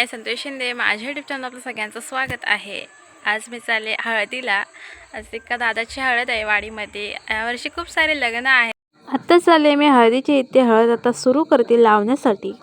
आहे संतोष शिंदे। माझ्या YouTube channel आपलं सगळ्यांचं स्वागत आहे। आज मी चालले हळदीला। आज एका दादाची हळद आहे वाडीमध्ये। यावर्षी खूप सारे लग्न आहेत। आता चालले मी हळदीची इथे हळद आता सुरू करते लावण्यासाठी।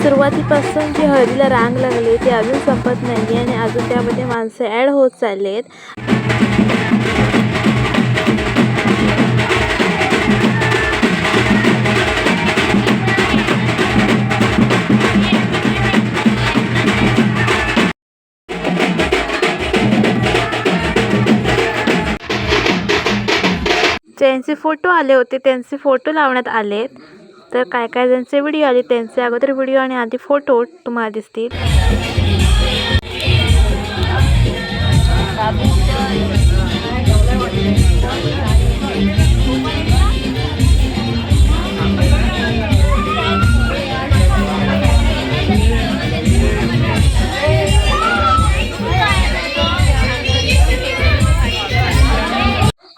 सुरुवातीपासून जी हळदीला रांग लागली ती अजून संपत नाही आणि अजून त्यामध्ये माणसं ॲड होत चाललेत। ज्यांचे फोटो आले होते त्यांचे फोटो लावण्यात आलेत। तर काय काय ज्यांचे व्हिडिओ आले त्यांचे अगोदर व्हिडिओ आणि आधी फोटो तुम्हाला दिसतील।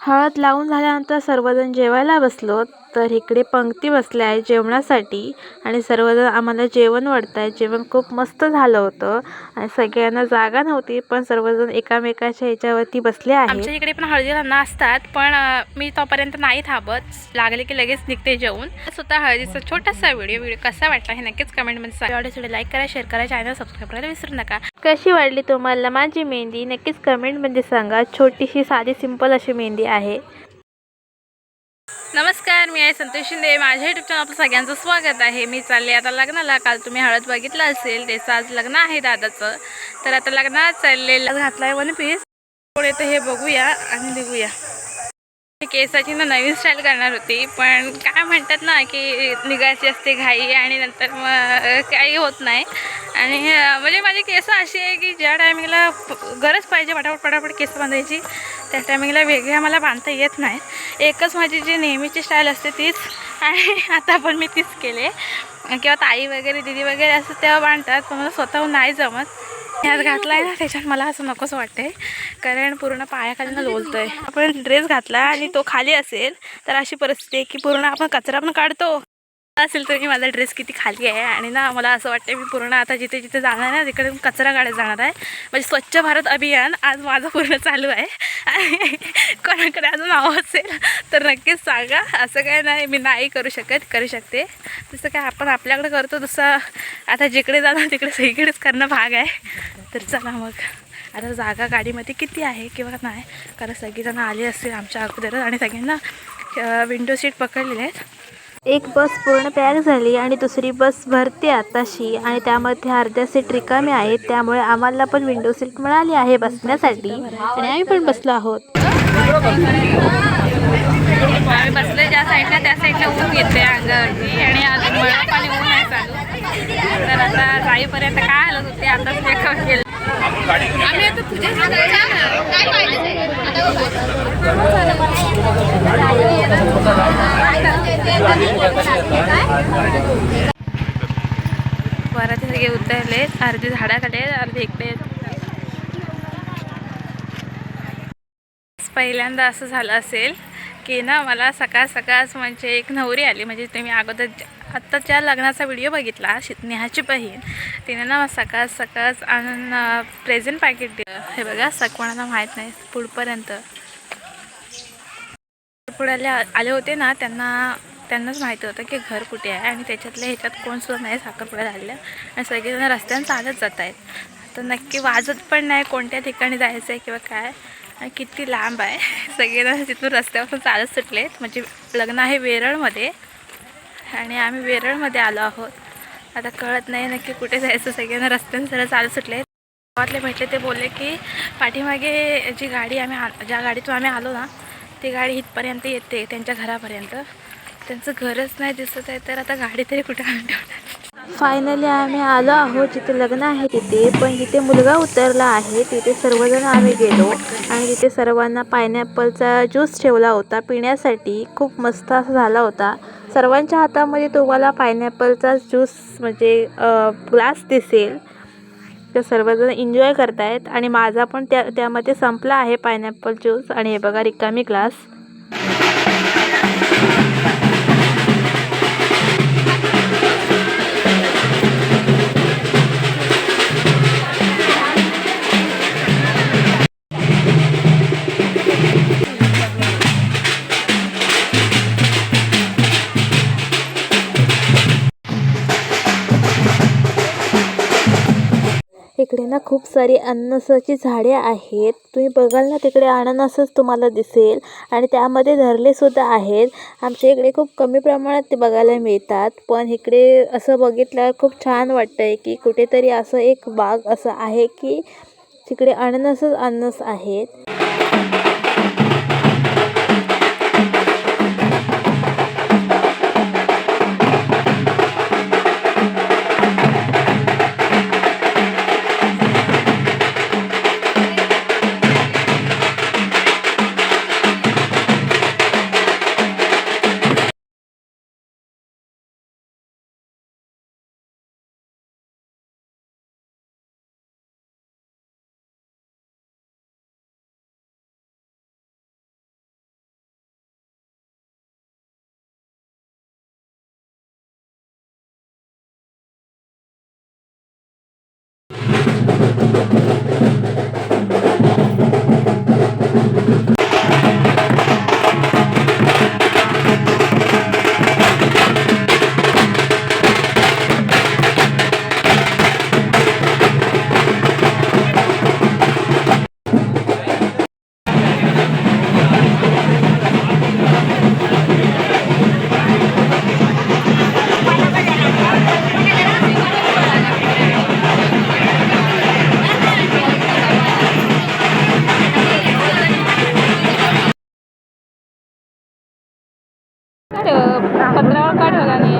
हळद लावून झाल्यानंतर सर्वजण जेवायला बसलो। तर इकडे पंक्ती बसल्या आहे जेवणासाठी आणि सर्वजण आम्हाला जेवण वाढताय। जेवण खूप मस्त झालं होतं आणि सगळ्यांना जागा नव्हती पण सर्वजण एकामेकाच्या ह्याच्यावरती बसले आहेत। आमच्या इकडे पण हळदीला नसतात पण मी तोपर्यंत नाही थांबत, लागले की लगेच निघते जेवून। स्वतः हळदीचा छोटासा व्हिडिओ कसा वाटला हे नक्कीच कमेंटमध्ये सांगा। व्हिडिओ लाईक करा, शेअर करा, चॅनल सबस्क्राईब करायला विसरू नका। कशी वाटली तुम्हाला माझी मेहंदी नक्कीच कमेंटमध्ये सांगा। छोटीशी साधी सिंपल अशी मेहंदी आहे। नमस्कार, मी आहे संतोष शिंदे। माझ्या यूट्यूब चॅनल आपलं सगळ्यांचं स्वागत आहे। मी चालले आता लग्नाला। काल तुम्ही हळद बघितलं असेल, त्याचं आज लग्न आहे दादाचं। तर आता लग्नात चाललेलं घातलाय वन पीस। पुढे तर हे बघूया आणि निघूया। केसाची ना नवीन स्टाईल करणार होती पण काय म्हणतात ना की निघायची असते घाई आणि नंतर मग काही होत नाही। आणि म्हणजे माझी केस अशी आहे की ज्या टायमिंगला गरज पाहिजे पटापट केस बांधायची त्या टायमिंगला वेगळ्या मला बांधता येत नाही। एकच माझी जी नेहमीची स्टाईल असते तीच, आणि आता पण मी तीच केले। किंवा ताई वगैरे दीदी वगैरे असं तेव्हा बांधतात पण मला स्वतःहून नाही जमत। ह्यात घातलाय ना त्याच्यात मला असं नकोस वाटतंय कारण पूर्ण पायाखाली ना लोलतोय। आपण ड्रेस घातला आणि तो खाली असेल तर अशी परिस्थिती आहे की पूर्ण आपण कचरा पण काढतो असेल तरी माझा ड्रेस किती खाली आहे। आणि ना मला असं वाटतं मी पूर्ण आता जिथे जिथे जाणार आहे तिकडे कचरा काढत जाणार आहे। म्हणजे स्वच्छ भारत अभियान आज माझं पूर्ण चालू आहे। आणि कोणाकडे अजून नाव असेल तर नक्कीच सांगा। असं काय नाही मी नाही करू शकते तसं काय आपण आपल्याकडे करतो तसं आता जिकडे जाणार तिकडे सगळीकडेच करणं भाग आहे। तर चला मग आता जागा गाडीमध्ये किती आहे किंवा नाही, कारण सगळीजणं आली असतील आमच्या अगोदरच आणि सगळ्यांना विंडो सीट पकडलेले आहेत। एक बस पूर्ण पॅक झाली आणि दुसरी बस भरते आताशी आणि त्यामध्ये अर्ध्या सीट रिकामी आहेत। त्यामुळे आम्हाला पण विंडो सीट मिळाली आहे बसण्यासाठी आणि आम्ही पण बसलो आहोत। आम्ही बसले ज्या साईडला त्या साईडला ऊन येते अंगावरती आणि अजून मळप आणि ऊन आहे चालू। तर आता जाईपर्यंत काय हालत होते आताच मेकअप केलं। आम्ही आता तुझ्या काय पाहिजे वराती सगळे उतरले, अर्धे झाडाकडे अर्धे इकडे. पहिल्यांदा असं झालं असेल की ना मला सकाळच म्हणजे एक नवरी आली. म्हणजे तुम्ही अगोदर आत्ताच्या लग्नाचा व्हिडिओ बघितला, नेहाची बहीण, तिने ना सकाळच आणून प्रेझेंट पॅकेट दिलं. हे बघा, कोणाला माहीत नाही पुढपर्यंत. पुढे आले होते ना, त्यांनाच माहिती होतं की घर कुठे आहे. आणि त्याच्यातल्या ह्याच्यात कोणसुद्धा नाही साखरपुडा झालेला. आणि सगळेजण रस्त्यानं चालत जात आहेत. तर नक्की वाजत पण नाही कोणत्या ठिकाणी जायचं आहे किंवा काय, आणि किती लांब आहे. सगळेजण तिथून रस्त्यापासून चालत सुटलेत. म्हणजे लग्न आहे वेरळमध्ये आणि आम्ही वेरळमध्ये आलो आहोत. आता कळत नाही नक्की कुठे जायचं. सगळ्यांना रस्त्यानं सरळ चालत सुटले. गावातले भेटले, ते बोलले की पाठीमागे जी गाडी ज्या गाडीतून आम्ही आलो ना, ती गाडी इथपर्यंत येते त्यांच्या घरापर्यंत. त्यांचं घरच नाही दिसत आहे, तर आता गाडी तरी कुठे आणून ठेवणार. फायनली आम्ही आलो आहोत जिथे लग्न आहे तिथे. पण जिथे मुलगा उतरला आहे तिथे सर्वजण आम्ही गेलो आणि तिथे सर्वांना पायनॅपलचा ज्यूस ठेवला होता पिण्यासाठी. खूप मस्त असा झाला होता. सर्वांच्या हातामध्ये तुम्हाला पायनॅपलचा ज्यूस म्हणजे ग्लास दिसेल. तर सर्वजण एन्जॉय करतायत आणि माझा पण त्यामध्ये संपला आहे पायनॅपल ज्यूस. आणि हे बघा, रिकामी ग्लास. इकडे ना खूप सारी अननसाची झाडे आहेत. तुम्ही बघाल ना तिकडे अननसच तुम्हाला दिसेल आणि त्यामध्ये धरले सुद्धा आहेत. आमच्या इकडे खूप कमी प्रमाणात ते बघायला मिळतात. पण इकडे असं बघितल्यावर खूप छान वाटतंय की कुठेतरी असं एक बाग असं आहे की तिकडे अननस आहेत. पत्रावर का ठेवला नाही?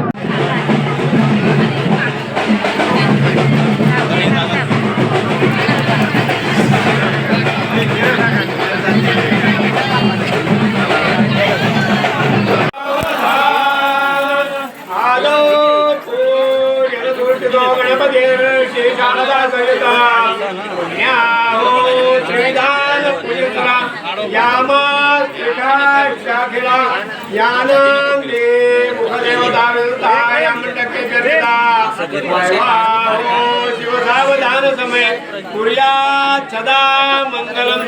शिवसावधान समय कुर्यात् सदा मंगलम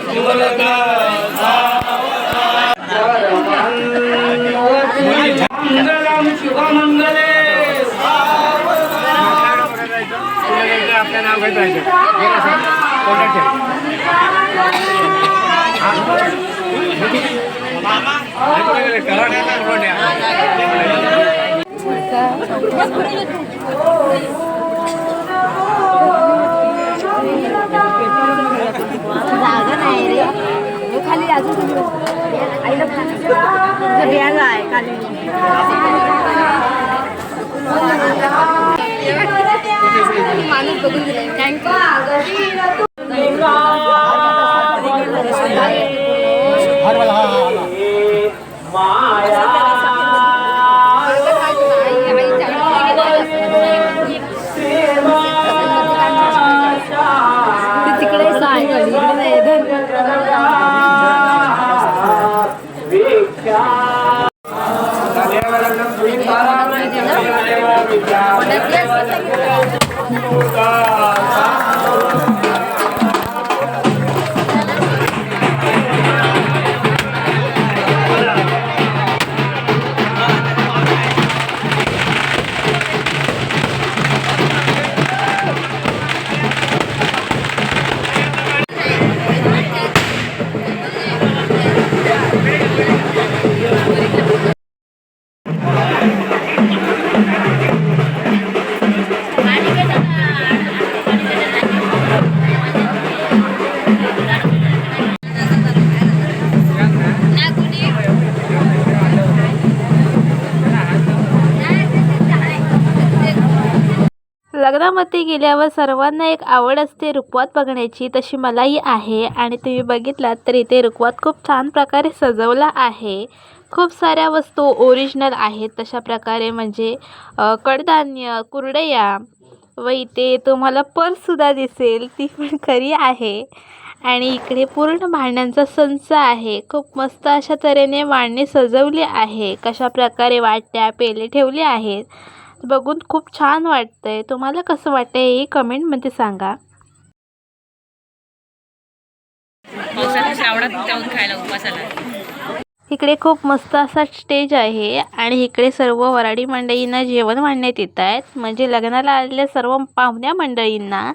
मंगलम शुभमंगले. आपलं नाव घेत जागा नाही रे, खाली अजून आईला बॅग आहे खाली. माणूस बघून दिलाय. थँक्यू. लग्नामध्ये गेल्यावर सर्वांना एक आवड असते रुखवत बघण्याची, तशी मलाही आहे. आणि तुम्ही बघितलात तर इथे रुखवत खूप छान प्रकारे सजवला आहे. खूप साऱ्या वस्तू ओरिजिनल आहेत तशा प्रकारे, म्हणजे कडधान्य, कुरडया व इथे तुम्हाला पर्ससुद्धा दिसेल, ती पण खरी आहे. आणि इकडे पूर्ण भांड्यांचा संच आहे. खूप मस्त अशा तऱ्हेने वाढणी सजवली आहे. कशा प्रकारे वाट्या पेले ठेवले आहेत, बघून खूप छान वाटतंय. तुम्हाला कसं वाटतंय हे कमेंटमध्ये सांगा. इकडे खूप मस्त असा स्टेज आहे आणि इकडे सर्व वराडी मंडळींना जेवण वाढण्यात येत आहेत, म्हणजे लग्नाला आलेल्या सर्व पाहुण्या मंडळींना.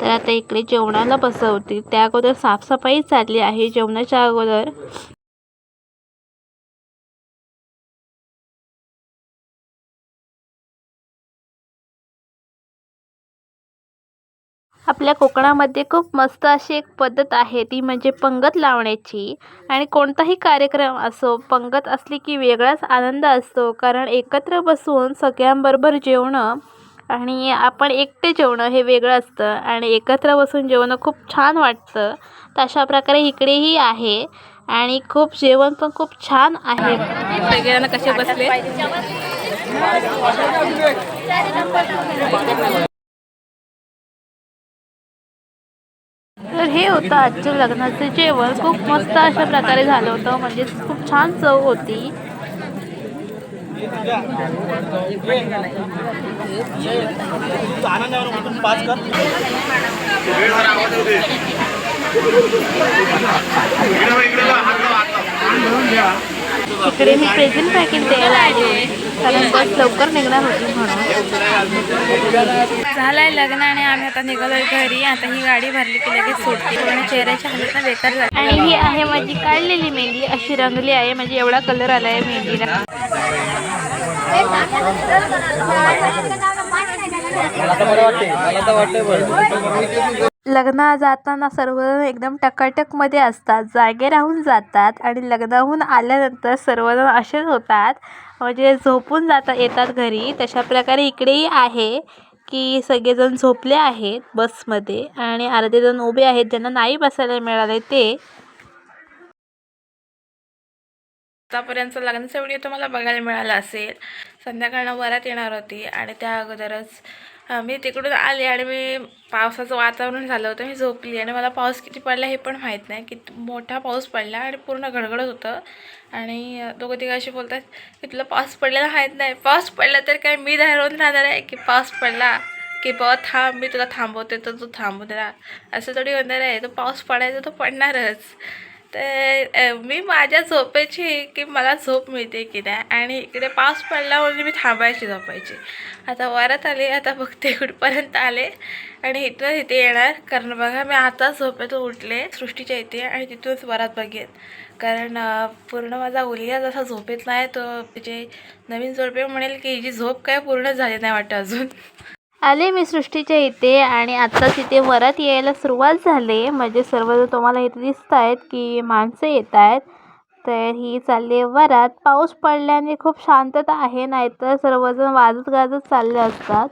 तर आता इकडे जेवणाला बसवतील, त्या अगोदर साफसफाई चालली आहे जेवणाच्या अगोदर. आपल्या कोकणामध्ये खूप मस्त अशी एक पद्धत आहे, ती म्हणजे पंगत लावण्याची. आणि कोणताही कार्यक्रम असो, पंगत असली की वेगळाच आनंद असतो, कारण एकत्र बसून सगळ्यांबरोबर जेवणं आणि आपण एकटे जेवणं हे वेगळं असतं आणि एकत्र बसून जेवणं खूप छान वाटतं. तर अशा प्रकारे इकडेही आहे आणि खूप जेवण पण खूप छान आहे. सगळ्यांना कसे बसले. तर हे होतं आजचं लग्नाचं जेवण. खूप मस्त अशा प्रकारे झालं होतं, म्हणजे खूप छान चव होती. इकडे मी प्रेझेंट पॅकेट द्यायला आले, कारण बस लवकर निघणार होती म्हणून. झालंय लग्न आणि आम्ही आता निघालोय घरी. आता ही गाडी भरली की लगेच सोडते, पूर्ण चेहऱ्याच्या हालत बेकार झाली. आणि ही आहे माझी काढलेली मेहंदी, अशी रंगली आहे, म्हणजे एवढा कलर आलाय मेहंदीला. लग्न जाताना सर्व एकदम टकाटकमध्ये असतात, जागे राहून जातात. आणि लग्नाहून आल्यानंतर सर्वजण असेच होतात, म्हणजे झोपून येतात घरी. तशा प्रकारे इकडेही आहे की सगळेजण झोपले आहेत बसमध्ये आणि अर्धे जण उभे आहेत, ज्यांना नाही बसायला मिळाले ते. आतापर्यंत लग्नाचा व्हिडिओ तुम्हाला बघायला मिळाला असेल. संध्याकाळनं वरात येणार होती आणि त्या अगोदरच मी तिकडून आले आणि मी पावसाचं वातावरण झालं होतं, मी झोपली. आणि मला पाऊस किती पडला हे पण माहीत नाही, की मोठा पाऊस पडला आणि पूर्ण गडगडत होतं. आणि दोघं तिघं असे बोलतात की तुला पाऊस पडलेला माहीत नाही. पाऊस पडला तर काय मी धरून राहणार आहे की पाऊस पडला की बा थांब मी तुला थांबवते तर तू थांबू दे, असं थोडी होणार आहे. तो पाऊस पडायचा तो पडणारच. तर मी माझ्या झोपेची की मला झोप मिळते की नाही, आणि इकडे पाऊस पडला म्हणजे मी थांबायची झोपायची. आता वरात आले, आता बघते कुठपर्यंत आले आणि इथून इथे येणार. कारण बघा मी आता झोपेतून उठले सृष्टीच्या इथे आणि तिथूनच वरात बघेन. कारण पूर्ण माझा उलिया जसा झोपेत नाही, तो म्हणजे नवीन जोडपे म्हणेल की हिची झोप काय पूर्ण झाली नाही वाटतं अजून. आले मी सृष्टीच्या इथे आणि आत्ताच इथे वरात यायला सुरुवात झाली, म्हणजे सर्वजण तुम्हाला इथे दिसत आहेत की माणसं येत आहेत. तर ही चालली वरात. पाऊस पडल्याने खूप शांतता आहे, नाहीतर सर्वजण वाजत गाजत चालले असतात.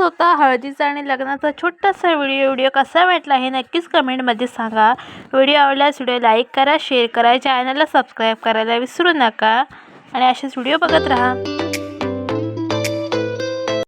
होता हळदीचा आणि लग्नाचा छोटासा व्हिडिओ कसा वाटला हे नक्कीच कमेंटमध्ये सांगा. व्हिडिओ आवडल्यास व्हिडिओ लाईक करा, शेअर करा, चॅनलला सबस्क्राईब करायला विसरू नका आणि असेच व्हिडिओ बघत राहा.